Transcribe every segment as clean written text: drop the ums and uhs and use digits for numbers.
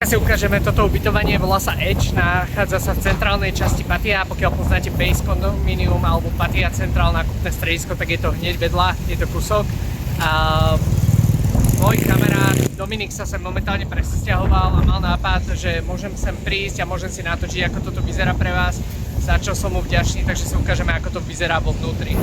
Si ukážeme toto ubytovanie, volá sa Edge, nachádza sa v centrálnej časti Pattaya. Pokiaľ poznáte Base Condominium alebo Pattaya centrálne nákupné stredisko, tak je to hneď vedľa, je to kúsok. Môj kamarát Dominik sa sem momentálne presťahoval a mal nápad, že môžem sem prísť a môžem si natočiť, ako toto vyzerá pre vás, za čo som mu vďačný, takže si ukážeme, ako to vyzerá vo vnútri.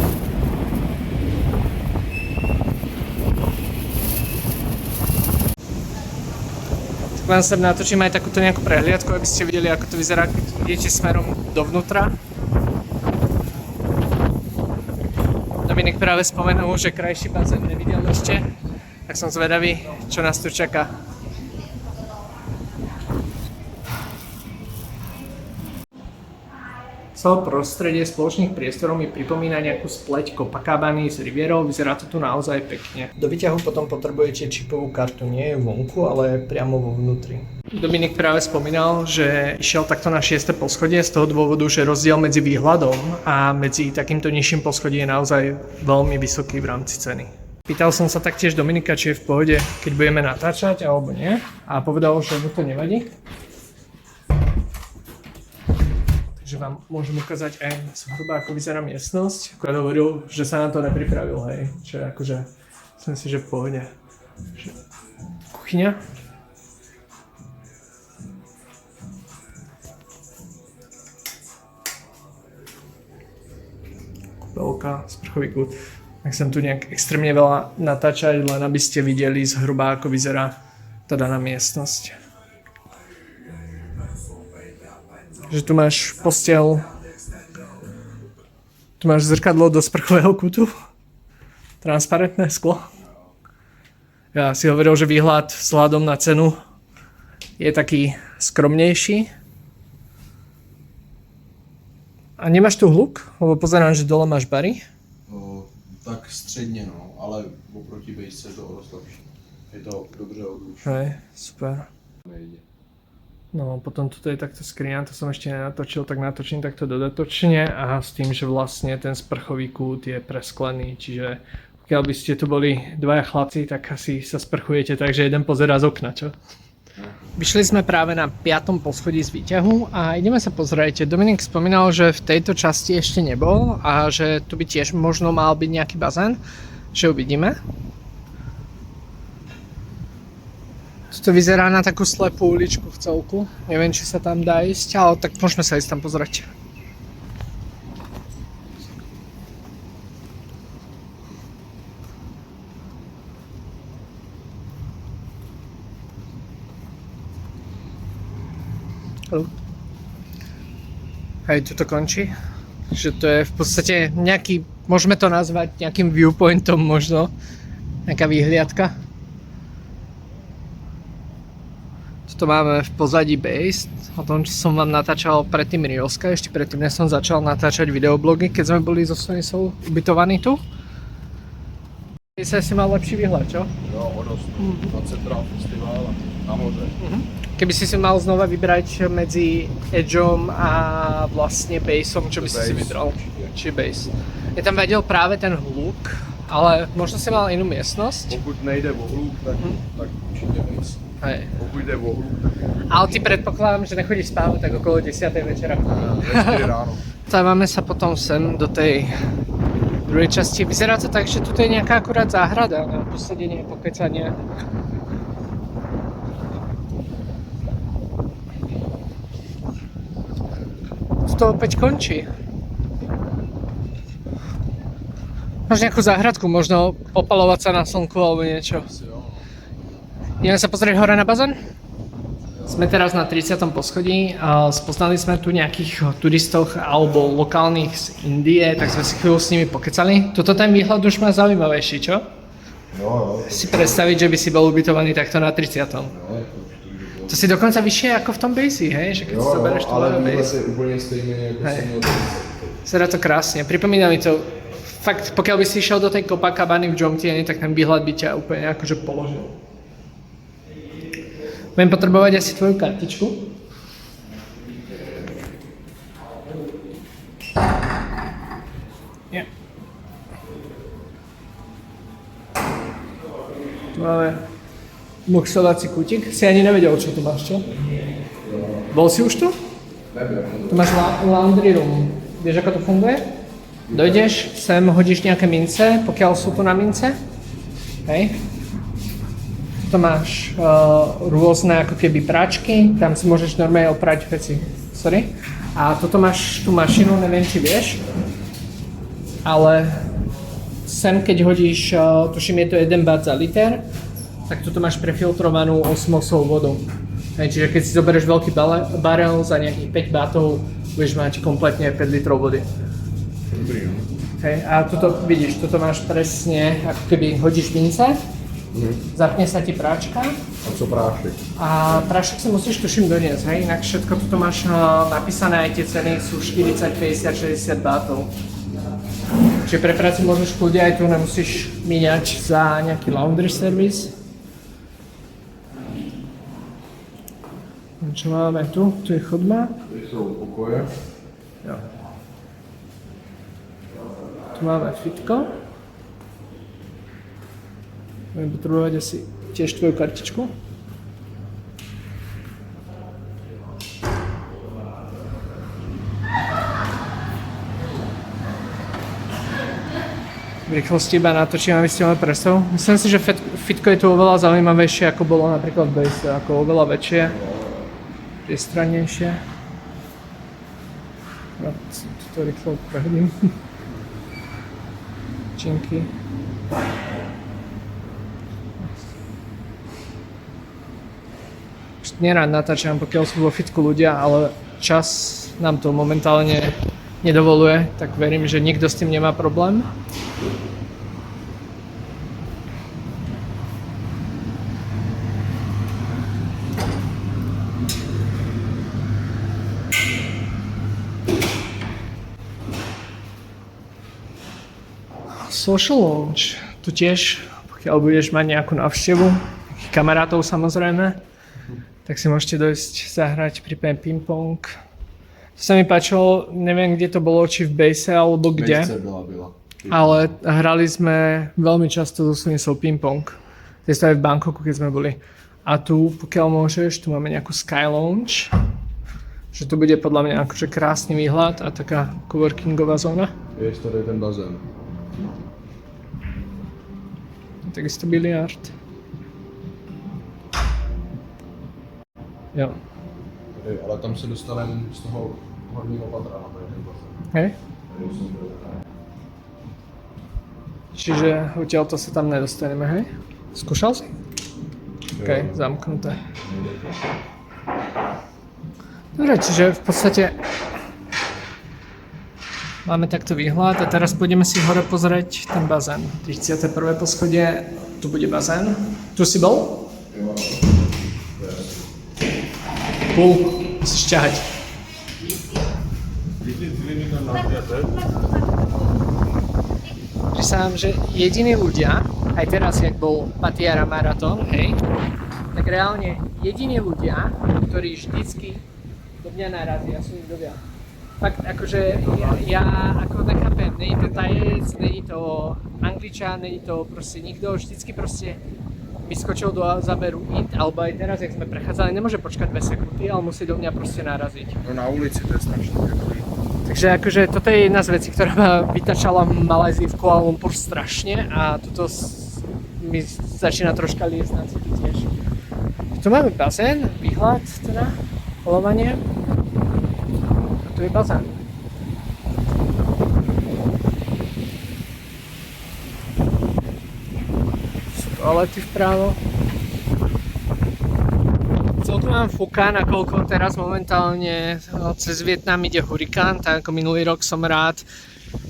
Vám sem natočím aj takúto nejakú prehliadku, aby ste videli, ako to vyzerá, keď idete smerom dovnútra. Dominik práve spomenul, že krajší bazén nevidel ešte, tak som zvedavý, čo nás tu čaká. Celé prostredie spoločných priestorov mi pripomína nejakú spleť Copacabany s Rivierou, vyzerá to tu naozaj pekne. Do výťahu potom potrebujete čipovú kartu, nie je vonku, ale priamo vo vnútri. Dominik práve spomínal, že išiel takto na 6. poschodie z toho dôvodu, že rozdiel medzi výhľadom a medzi takýmto nižším poschodím je naozaj veľmi vysoký v rámci ceny. Pýtal som sa taktiež Dominika, či je v pohode, keď budeme natáčať alebo nie, a povedal, že mu to nevadí. Takže vám môžem ukázať aj zhruba, ako vyzerá miestnosť. Akurát hovoril, že sa na to nepripravil, hej. Čo je akože, myslím si, že v pohode. Kuchyňa. Kúpeľka, sprchový kút. Nechcem tu nejak extrémne veľa natáčať, len aby ste videli zhruba, ako vyzerá tá daná miestnosť. Že tu máš posteľ, tu máš zrkadlo do sprchového kútu, transparentné sklo. Ja si hovoril, že výhľad vzhľadom na cenu je taký skromnejší. A nemáš tu hluk? Lebo pozerám, že dole máš bary. Tak středně, no, ale oproti bejsce to o dost lepší. Je to dobře odlučné. Hej, super. No, potom tuto je takto skriňa, to som ešte nenatočil, tak natočím takto dodatočne a s tým, že vlastne ten sprchový kút je presklený, čiže pokiaľ by ste tu boli dvaja chlapci, tak asi sa sprchujete, takže jeden pozerá z okna, čo? Vyšli sme práve na 5. poschodí z výťahu a ideme sa pozrieť. Dominik spomínal, že v tejto časti ešte nebol a že tu by tiež možno mal byť nejaký bazén, že uvidíme. To vyzerá na takú slepú uličku v celku. Neviem, či sa tam dá ísť, ale tak môžeme sa ísť tam pozrieť. Hej, tu to končí. Že to je v podstate nejaký, môžeme to nazvať nejakým viewpointom možno. Nejaká výhliadka. To máme v pozadí Base, o tom, čo som vám natáčal predtým Reelska, ešte predtým, než som začal natáčať videoblogy, keď sme boli so Sonisou ubytovaní tu. Sa si mal lepší výhľad, čo? Jo, o dost. Na Central Festival a na moře. Keby si si mal znova vybrať medzi Edgeom a vlastne Baseom, čo by si vybral? Či Base. Je tam vedel práve ten hluk, ale možno si mal inú miestnosť? Pokud nejde o hluk, tak určitě Base. Hej. Pokud jde o hluk. Ale ty predpokladám, že nechodíš spávať tak okolo 10. večera. Večer ráno. Stávame sa potom sem do tej druhej časti. Vyzerá to tak, že tu je nejaká akurát záhrada na posedenie, pokecanie. To opäť končí. Máš nejakú záhradku, možno opalovať sa na slnku alebo niečo. Ideme sa pozrieť hore na bazén? Sme teraz na 30. poschodí a spoznali sme tu nejakých turistov alebo lokálnych z Indie, tak sme si chvíľu s nimi pokecali. Toto ten výhľad už má zaujímavejší, čo? Jo. Si predstaviť, že by si bol ubytovaný takto na 30. To si dokonca vyššie ako v tom Base, hej? Že keď si zoberieš to na Base. je úplne stejný, ako som měl. Vyzerá to krásne. Pripomína mi to, fakt, pokiaľ by si išiel do tej Copacabany v Jomtien, tak ten výhľad by ťa úplne akože položil. Budem potrebovať asi tvoju kartičku. Ja. Tu máme Muxovací kútik. Si ani nevedel, čo tu máš, čo? Bol si už tu? Tu máš laundry room. Vieš, ako to funguje? Dojdeš, sem hodíš nejaké mince, pokiaľ sú tu na mince. Hej. Tu máš rôzne ako keby práčky, tam si môžeš normálne oprať veci. Sorry. A toto máš tú mašinu, neviem, či vieš. Ale sem, keď hodíš, tuším, je to 1 baht za liter, tak tuto máš prefiltrovanú osmosovú vodu. Hej, čiže keď si zoberieš veľký barel za nejakých 5 bahtov, budeš mať kompletne 5 litrov vody. Dobrý, no. Hej, a tuto vidíš, tuto máš presne, ako keby hodíš mince, zapne sa ti práčka. A co prášek? A prášek si musíš tuším doniesť, hej, inak všetko tuto máš napísané, aj tie ceny sú 40, 50, 60 bahtov. Čiže pre práci môžeš kľudne aj tu, nemusíš míňať za nejaký laundry service. Čo máme tu? Tu je chodba. Tu sú pokoje. Jo. Tu máme fitko. Budem potrebovať asi tiež tvoju kartičku. V rýchlosti iba natočím, aby ste mali predstavu. Myslím si, že fitko je tu oveľa zaujímavejšie, ako bolo napríklad v Base, ako oveľa väčšie, priestrannejšie. Ja to rýchlo prehodím. Činky. Nerád natáčam, pokiaľ sú vo fitku ľudia, ale čas nám to momentálne nedovoluje, tak verím, že nikto s tým nemá problém. Social lounge. Tu tiež, pokiaľ budeš mať nejakú návštevu, kamarátov samozrejme, tak si môžete dojsť zahrať prípadne ping-pong. To sa mi páčilo, neviem kde to bolo, či v Base alebo kde, ale hrali sme veľmi často so Sunisou ping-pong. To je aj v Bangkoku, keď sme boli. A tu, pokiaľ môžeš, tu máme nejakú Sky Lounge, že tu bude podľa mňa akože krásny výhľad a taká coworkingová zóna. Je tady ten bazén. Takisto biliard. Jo. Ale tam se dostaneme z toho horního patra na ten bazén. Hej? Čiže odtiaľto sa tam nedostaneme, hej? Skúšal si? OK, zamknuté. Dobre, čiže v podstate máme takto výhľad a teraz pôjdeme si hore pozrieť ten bazén. 31. poschodie, tu bude bazén. Tu si bol? Cool, musíš ťahať. Prísahám, že jediní ľudia, aj teraz, jak bol Patiara maratón, hej, tak reálne jediní ľudia, ktorí vždycky do mňa narazia, sú ľudia. Fakt, akože ja ako nechápem, není to Tajec, není to Angličan, není to proste nikto, vždycky proste vyskočil do záberu IT, alebo aj teraz, jak sme prechádzali, nemôže počkať 2 sekundy, ale musí do mňa proste naraziť. No na ulici to je strašne. Takže akože toto je jedna z vecí, ktorá ma vytačala v Malajzii v Kuala Lumpur strašne a toto mi začína troška liesť na city tiež. Tu máme bazén, výhľad teda, polovanie. A tu je bazén. Sú toalety vpravo. Celkom nám fúka, nakoľko teraz momentálne cez Vietnam ide hurikán, tak ako minulý rok som rád,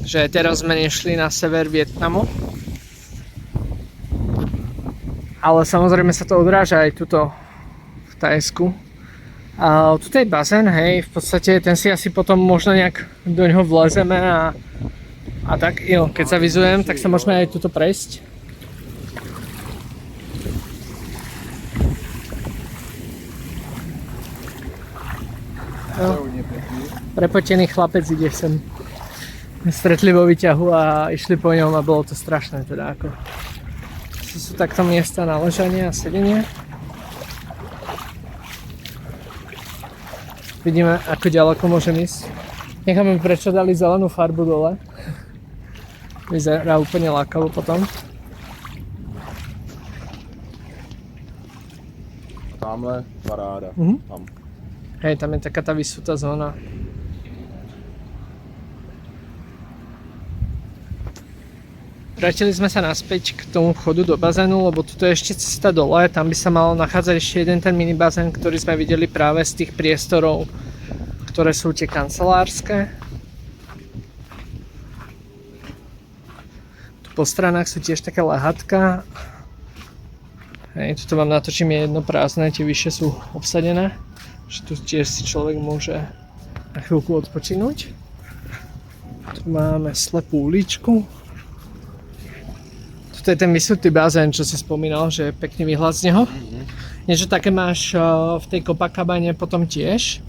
že teraz sme nešli na sever Vietnamu. Ale samozrejme sa to odráža aj tuto v Thajsku. A tuto je bazén, hej, v podstate ten si asi potom možno nejak do ňoho vlezeme a tak, jo, keď sa vizujem, tak sa môžeme aj tuto prejsť. No, prepotený chlapec ide sem. Stretli vo výťahu a išli po ňom a bolo to strašné teda ako. To sú takto miesta na ležanie a sedenie. Vidíme, ako ďaleko môžem ísť. Necháme, prečo dali zelenú farbu dole. Vyzerá úplne lákavo potom. Tamhle paráda. Tam. Hej, tam je taká tá vysutá zóna. Vrátili sme sa naspäť k tomu vchodu do bazénu, lebo tu je ešte cesta dole, tam by sa mal nachádzať ešte jeden ten mini bazén, ktorý sme videli práve z tých priestorov, ktoré sú tie kancelárske. Tu po stranách sú tiež také lahatka. Hej, tuto vám natočím, je jedno prázdne, tie vyššie sú obsadené. Že tu tiež si človek môže na chvíľku odpočinúť. Tu máme slepú uličku. To je ten vysutý bazén, čo si spomínal, že je pekný výhľad z neho. Niečo také máš v tej Copacabane potom tiež.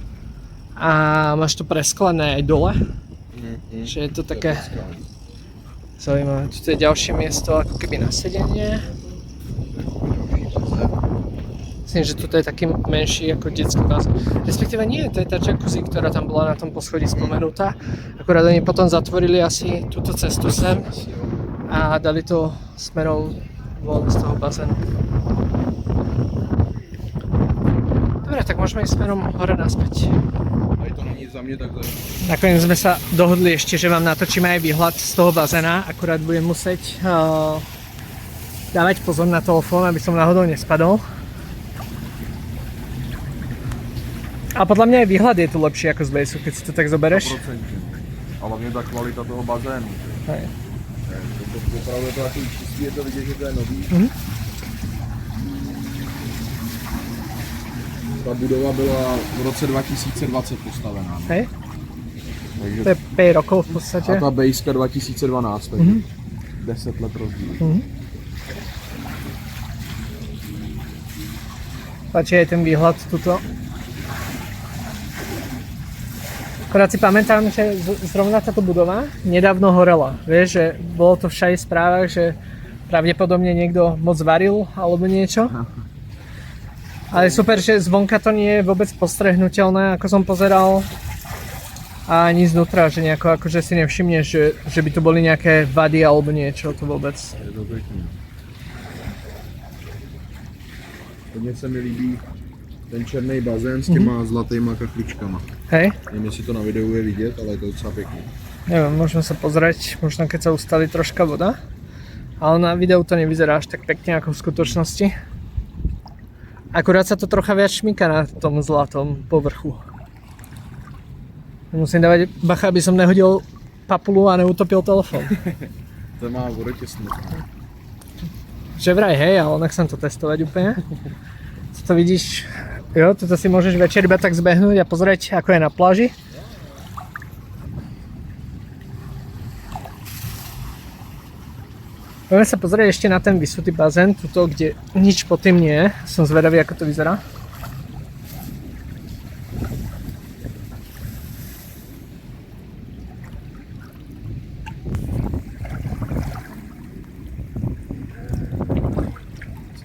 A máš to presklené aj dole. Že je to také zaujímavé. Tu je ďalšie miesto ako keby na sedenie. Myslím, že toto je taký menší ako detský bazén. Respektíve nie, to je tá jacuzzi, ktorá tam bola na tom poschodí spomenutá. Akurát oni potom zatvorili asi túto cestu sem a dali to smerom von z toho bazénu. Dobre, tak môžeme ísť smerom hore naspäť. Aj to není za mňa tak zajímavé. Nakoniec sme sa dohodli ešte, že vám natočíme aj výhľad z toho bazéna. Akurát budem musieť dávať pozor na telefón, aby som náhodou nespadol. A podľa mňa aj výhľad je tu lepší ako z bejsu, keď si to tak zobereš. 100%. Ale mě ta kvalita toho bazénu. Hej. Opravdu je to takový čistý, je to vidět, že to je nový. Ta budova byla v roce 2020 postavená. Hej. Takže To je 5 rokov v podstate. a ta bejska 2012, takže 10 let rozdíl. Páči aj ten výhľad tuto. Akorát si pamätám, že zrovna táto budova nedávno horela. Vieš, že bolo to všade v správach, že pravdepodobne niekto moc varil alebo niečo. Ale super, že zvonka to nie je vôbec postrehnutelné, ako som pozeral. A ani znútra, že nejako akože si nevšimneš, že by tu boli nejaké vady alebo niečo, to vôbec. Je to pěkný. Hodně se mi líbí ten černý bazén s těma zlatýma kachličkama. Hej? Nevím, jestli to na videu je vidět, ale je to docela pěkný. Neviem, môžeme sa pozrieť, možno keď sa ustali troška voda. Ale na videu to nevyzerá až tak pekne ako v skutočnosti. Akurát sa to trocha viac šmíka na tom zlatom povrchu. Musím dávať bacha, aby som nehodil papulu a neutopil telefón. To má vodotěsno. Že vraj hej, ale nechcem to testovať úplne. To vidíš, jo, toto si môžeš večer iba tak zbehnúť a pozrieť, ako je na pláži. Poďme sa pozrieť ešte na ten vysutý bazén, tuto, kde nič pod tým nie je. Som zvedavý, ako to vyzerá.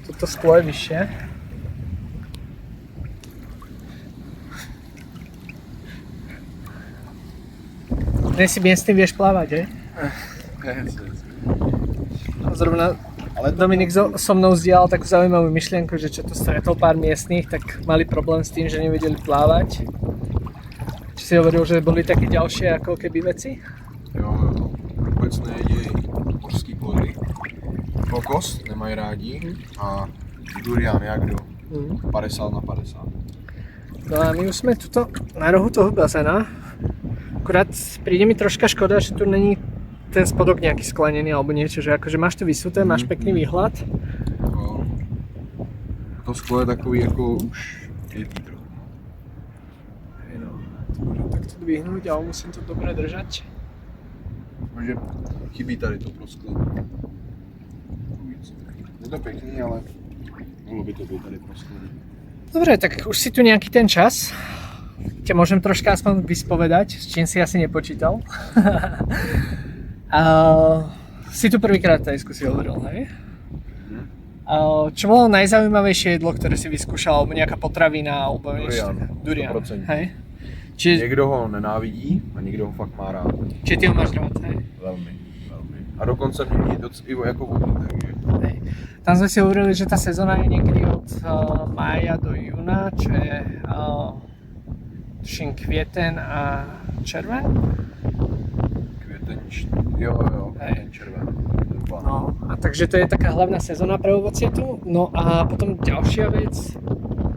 Toto sklo je vyššie. Nie si miestny, vieš plávať, hej? Zrovna Dominik so mnou zdieľal takú zaujímavú myšlienku, že čo tu stretol pár miestnych, tak mali problém s tým, že nevedeli plávať. Či si hovoril, že boli také ďalšie ako keby veci? Jo, vůbec nejedí mořský plody. Kokos nemají rádi a durian jak kdo. 50/50. No a my už sme tuto na rohu toho bazéna. Akurát príde mi troška škoda, že tu není ten spodok nejaký sklenený alebo niečo, že akože máš to vysuté, máš pekný výhľad. No. To sklo je takový jako už jedný trochu. Hej no, to môžem takto dvihnúť, ale musím to dobre držať. Takže chybí tady to prosklo. Je to pěkný, ale mohlo by to být tady prosklo. Dobre, tak už si tu nejaký ten čas. Ťa môžem troška aspoň vyspovedať, s čím si asi nepočítal. Si tu prvýkrát v Tajsku, si hovoril, hej? Čo bolo najzaujímavejšie jedlo, ktoré si vyskúšal, alebo nejaká potravina, alebo niečo? Durian, Durian, 100%. hej? Někdo ho nenávidí a někdo ho fakt má rád. Či ty ho máš rád, hej? Velmi. A dokonce mě i jako vůbec, takže... Hej. Tam sme si hovorili, že tá sezóna je niekedy od mája do júna, čo je tuším kvieten a červen. Květen, jo, květen, červen. No, a takže to je taká hlavná sezóna pre ovocie tu. No a potom ďalšia vec,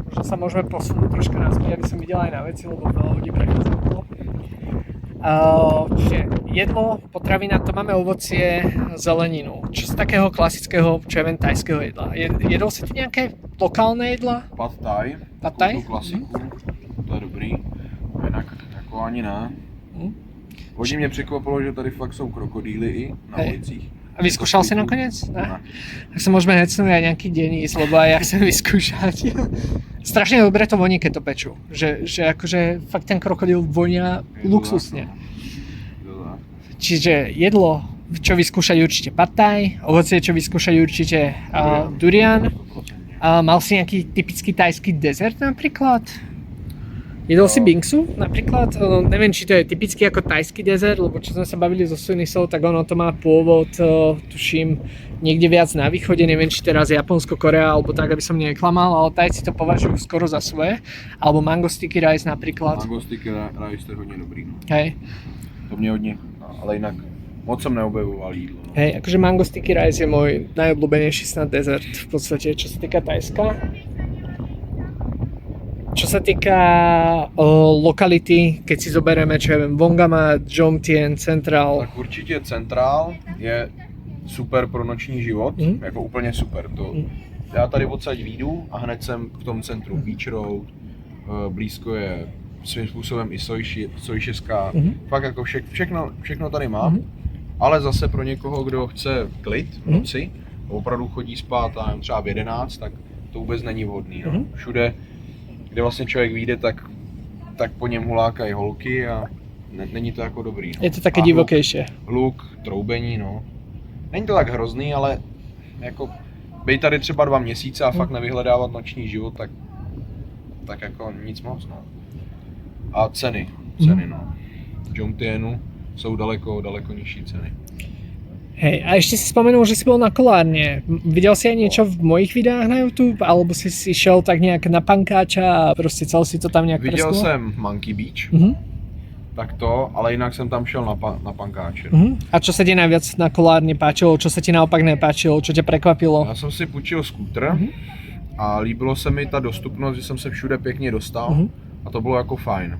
možno sa môžeme posunúť troška naspäť, aby som videl aj na veci, lebo veľa ľudí prechádzalo. Čiže jedlo, potravina, to máme ovocie, zeleninu. Čo z takého klasického, čo ja viem, tajského jedla? Jedol si tu nejaké lokálne jedla? Pad thai. Pad thai? Tu klasiku, to je dobrý. Jinak jako ani ne. Hodně mě překvapilo, že tady fakt jsou krokodýly i na ulicích. A vyskúšal si nakoniec? Ne? Tak sa môžeme hecnúť aj nejaký deň ísť, lebo aj ja chcem vyskúšať. Strašne dobre to voní, keď to pečú. Že akože fakt ten krokodil vonia luxusne. Čiže jedlo, čo vyskúšať určite pad thai, ovocie, čo vyskúšať určite durian. Mal si nejaký typický tajský dezert napríklad? Jedol si bingsu napríklad? Neviem, či to je typický ako tajský dezert, lebo čo sme sa bavili so Sunisou, tak ono to má pôvod, tuším, niekde viac na východe, neviem, či teraz Japonsko, Korea, alebo tak, aby som neklamal, ale Tajci to považujú skoro za svoje. Alebo mango sticky rice napríklad. Mango sticky rice to je hodně dobrý. No. Hej. To mě hodně, ale jinak moc jsem neobjevoval jídlo. No. Hej, akože mango sticky rice je môj najobľúbenejší snad dezert v podstate, čo sa týka Tajska. Čo sa týka lokality, keď si zoberieme, čo ja viem, Wongama, Jomtien, Central. Tak určitě Central je super pro noční život, jako úplně super. Já tady odsaď výjdu a hned jsem v tom centru Beach Road, blízko je svým způsobem i Sojšeská, fakt jako všechno tady mám, ale zase pro někoho, kdo chce klid v noci, opravdu chodí spát a třeba v 11, tak to vůbec není vhodný. No. Všude, kde vlastně člověk vyjde, tak po něm hulákají holky a není to jako dobrý. No. Je to také divokejšie. Hluk, troubení, no. Není to tak hrozný, ale jako bej tady třeba 2 měsíce a fakt nevyhledávat noční život, tak jako nic moc, no. A ceny, no. V Jomtienu jsou daleko nižší ceny. Hej, a ešte si spomenul, že si bol na kolárne. Videl si aj niečo v mojich videách na YouTube? Alebo si šiel tak nejak na pankáča a proste celý si to tam nejak Viděl preskúmal? jsem Monkey Beach, tak to, ale jinak jsem tam šel na pankáče. A čo sa ti najviac na kolárne páčilo? Čo sa ti naopak nepáčilo? Čo ťa prekvapilo? Já jsem si půjčil skútr a líbilo se mi ta dostupnost, že jsem se všude pěkně dostal a to bylo jako fajn.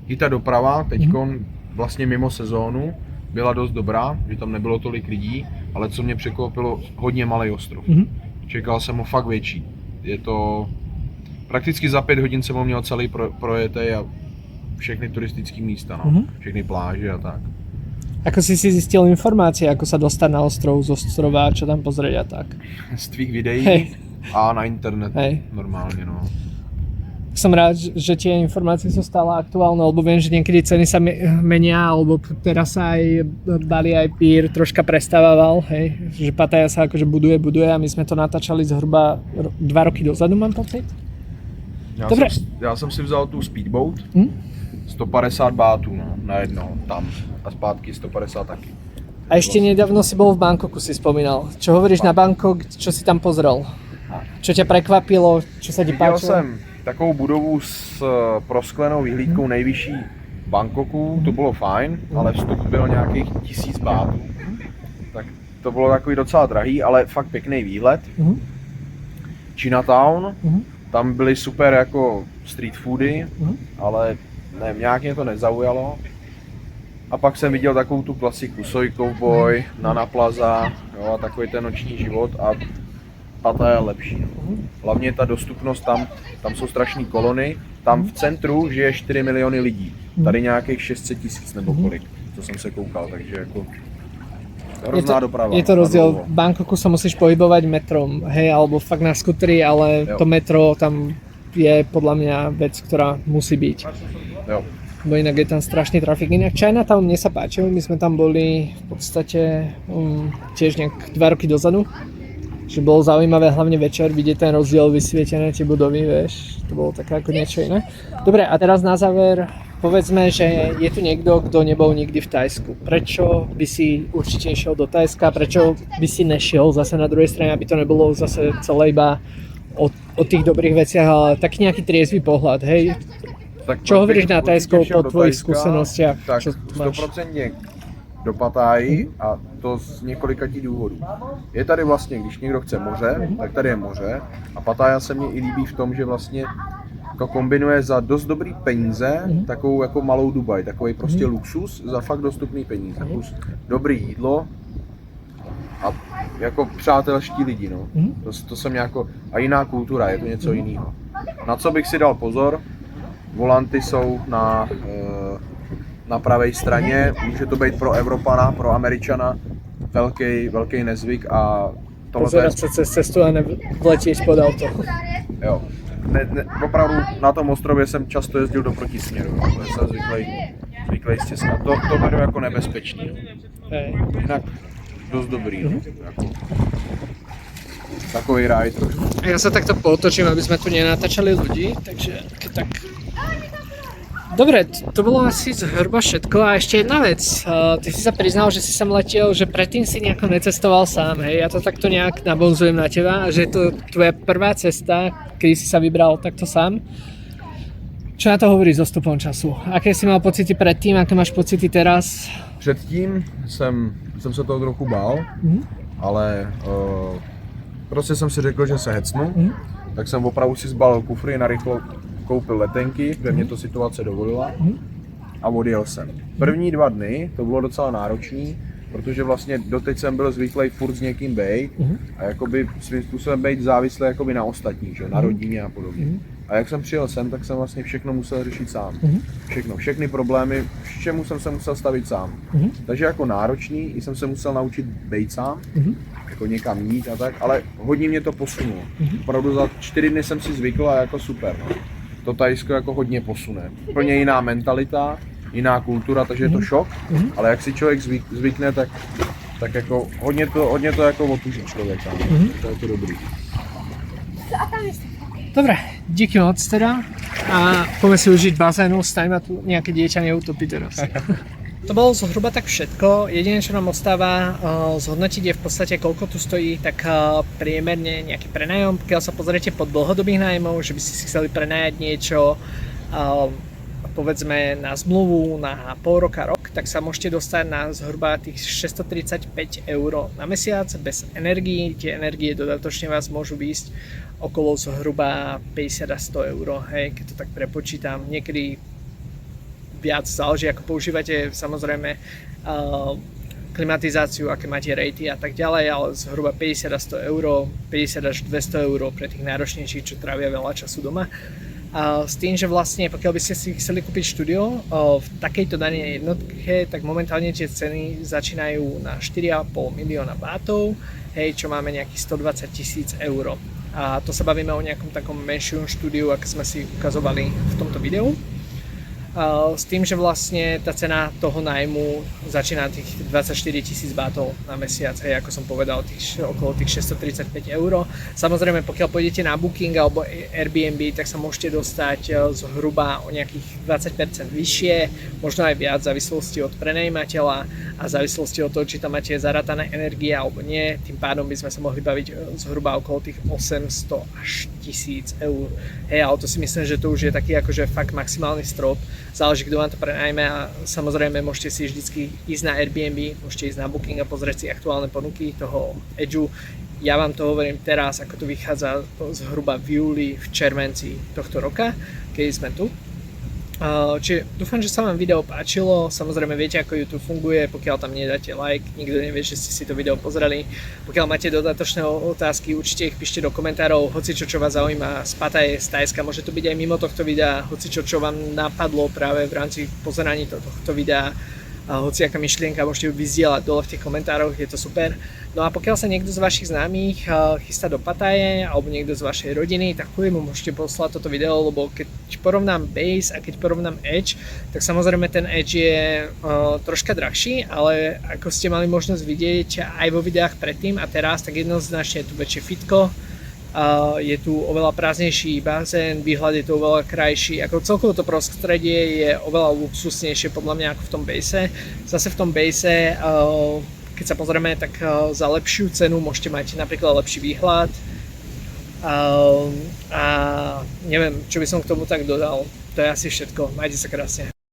I ta doprava teďkon vlastně mimo sezónu byla dost dobrá, že tam nebylo tolik lidí, ale co mě překvapilo, hodně malý ostrov. Čekal jsem ho fakt větší. Je to prakticky za 5 hodin jsem ho měl celý projetej a všechny turistické místa, no. Všechny pláže a tak. Ako si zistil informácie, ako sa dostať na ostrov z ostrova, čo tam pozrieť a tak? Z tvých videí a na internet normálně, no. Som rád, že tie informácie sú stále aktuálne, lebo viem, že niekedy ceny sa menia, alebo teraz sa aj Bali, aj Pír troška prestávával, hej, že Pattaya sa akože buduje a my sme to natáčali zhruba 2 roky dozadu, mám pocit. Já jsem si vzal tu speedboat, 150 bátů, no, na jedno tam a zpátky 150 taky. A ešte nedávno si bol v Bangkoku, si spomínal. Čo hovoríš na Bangkok, čo si tam pozrel? Čo ťa prekvapilo, čo sa ti páčilo? Viděl jsem takovou budovu s prosklenou vyhlídkou nejvyšší Bangkoku, to bylo fajn, ale vstup byl nějakých 1000 bátů. Tak to bylo takový docela drahý, ale fakt pěkný výhled. Chinatown, tam byly super jako street foody, ale nevím, nějak mě to nezaujalo. A pak jsem viděl takovou tu klasiku Soy Cowboy, Nana Plaza, jo, a takový ten noční život a Pattaya je lepší. Hlavně ta dostupnost tam jsou strašné kolony, tam v centru žije 4 miliony lidí, tady nějakých 600 000 nebo kolik, to jsem se koukal, takže jako hrozná doprava. Je to rozdiel, v Bangkoku sa musíš pohybovať metrom, hej, alebo fakt na skuteri, ale to metro tam je podľa mňa vec, ktorá musí byť. Jo. Bo inak je tam strašný trafik. Inak Chinatown mne sa páčil, my sme tam boli v podstate tiež nejak 2 roky dozadu. Že bolo zaujímavé hlavne večer vidieť ten rozdiel, vysvietené tie budovy, vieš, to bolo také ako niečo iné. Dobre, a teraz na záver povedzme, že je tu niekto, kto nebol nikdy v Thajsku. Prečo by si určite išiel do Thajska? Prečo by si nešiel zase na druhej strane, aby to nebolo zase celé iba o tých dobrých veciach, ale tak nejaký triezvy pohľad, hej? Tak čo hovoríš na Thajsko po do tvojich Thajska, skúsenostiach? Tak Čo máš? 100% do Pattaji a to z několika důvodů. Je tady vlastně, když někdo chce moře, tak tady je moře a Pattaya se mně i líbí v tom, že vlastně to kombinuje za dost dobrý peníze takovou jako malou Dubaj, takový prostě luxus za fakt dostupný peníze, plus dobrý jídlo a jako přátelští lidi, no. To jsem jako, a jiná kultura, je to něco jiného. Na co bych si dal pozor, volanty jsou na pravé straně, může to být pro Evropana, pro Američana velký nezvyk a tohle Pozerať sa cez cestu a vletieť pod auto. Jo. Opravdu na tom ostrově jsem často jezdil do protisměru, to jsem zvyklý z Česka. To beru jako nebezpečný. Jinak dost dobrý, no. Jako, takový ride trošku. Ja sa takto pootočím, aby sme tu nenatáčali ľudí, takže tak. Dobre, to bolo asi zhruba všetko a ešte jedna vec. Ty si sa priznal, že si sem letel, že predtým si nejako necestoval sám, hej? Ja to takto nejak nabonzujem na teba, že je to tvoja prvá cesta, kedy si sa vybral takto sám. Čo na to hovorí so stupom času? Aké si mal pocity predtým, aké máš pocity teraz? Předtím jsem se toho trochu bál, ale prostě jsem si řekl, že se hecnu, tak jsem opravdu si zbalil kufry, narychlo koupil letenky, kde mě to situace dovolila a odjel jsem. První 2 dny to bylo docela náročný, protože vlastně doteď jsem byl zvyklý furt s někým bejt a jakoby svým způsobem být závislý jakoby na ostatních, že? Na rodině a podobně. A jak jsem přijel sem, tak jsem vlastně všechno musel řešit sám. Všechny problémy, všemu jsem se musel stavit sám. Takže jako náročný, jsem se musel naučit bejt sám, jako někam jít a tak, ale hodně mě to posunulo. Opravdu za 4 dny jsem si zvykl a jako super. No. To Thajsko jako hodně posune. Úplně jiná mentalita, jiná kultura, takže je to šok, ale jak si člověk zvykne, tak jako hodně to jako otuží člověka. To je to dobrý. Dobre, díky moc teda a poďme si užiť bazénu, staň ma tu nejaké dieťa neutopí teraz. To bolo zhruba tak všetko, jediné čo nám ostáva zhodnotiť je v podstate koľko tu stojí tak priemerne nejaký prenajom, pokiaľ sa pozriete pod dlhodobých nájmov, že by ste si chceli prenajať niečo povedzme na zmluvu na pol roka, rok, tak sa môžete dostať na zhruba tých 635 € na mesiac bez energií. Tie energie dodatočne vás môžu výjsť okolo zhruba 50 a 100 €, hej, keď to tak prepočítam. Niekedy viac záleží, ako používate, samozrejme klimatizáciu, aké máte rejty a tak ďalej, ale zhruba 50 a 100 €, 50 až 200 € pre tých náročnejších, čo trávia veľa času doma. A s tým, že vlastne pokiaľ by ste si chceli kúpiť štúdio v takejto danej jednotke, tak momentálne tie ceny začínajú na 4,5 milióna bátov, hej, čo máme nejakých 120 000 €. A to sa bavíme o nejakom takom menšom štúdiu, ako sme si ukazovali v tomto videu. S tým, že vlastne tá cena toho nájmu začína tých 24 000 bátov na mesiac, hej, ako som povedal, okolo tých 635 €. Samozrejme, pokiaľ pôjdete na Booking alebo Airbnb, tak sa môžete dostať zhruba o nejakých 20% vyššie, možno aj viac v závislosti od prenajímateľa a v závislosti od toho, či tam máte zarátané energie alebo nie. Tým pádom by sme sa mohli baviť zhruba okolo tých 800 až 1000 €. Hej, ale to si myslím, že to už je taký akože fakt maximálny strop. Záleží, kto vám to prenajme a samozrejme môžete si vždycky ísť na Airbnb, môžete ísť na Booking a pozrieť si aktuálne ponuky toho Edgeu. Ja vám to hovorím teraz, ako to vychádza zhruba v júli, v červenci tohto roka, keď sme tu. Čiže dúfam, že sa vám video páčilo, samozrejme viete, ako YouTube funguje, pokiaľ tam nedáte like, nikto nevie, že ste si to video pozreli. Pokiaľ máte dodatočné otázky, určite ich píšte do komentárov, hocičo, čo vás zaujíma z Pattaje, z Thajska, môže to byť aj mimo tohto videa, hocičo, čo vám napadlo práve v rámci pozeraní tohto videa, hociaká myšlienka, môžete ju vyzdieľať dole v tých komentároch, je to super. No a pokiaľ sa niekto z vašich známych chystá do Pattaje alebo niekto z vašej rodiny, tak mu môžete poslať toto video, lebo keď porovnám Base a keď porovnám Edge, tak samozrejme ten Edge je troška drahší, ale ako ste mali možnosť vidieť aj vo videách predtým a teraz, tak jednoznačne je tu väčšie fitko, je tu oveľa prázdnejší bazén, výhľad je tu oveľa krajší, ako celkovo to prostredie je oveľa luxusnejšie podľa mňa ako v tom base. Zase v tom base, keď sa pozrieme, tak za lepšiu cenu môžete mať napríklad lepší výhľad a neviem, čo by som k tomu tak dodal. To je asi všetko, majte sa krásne.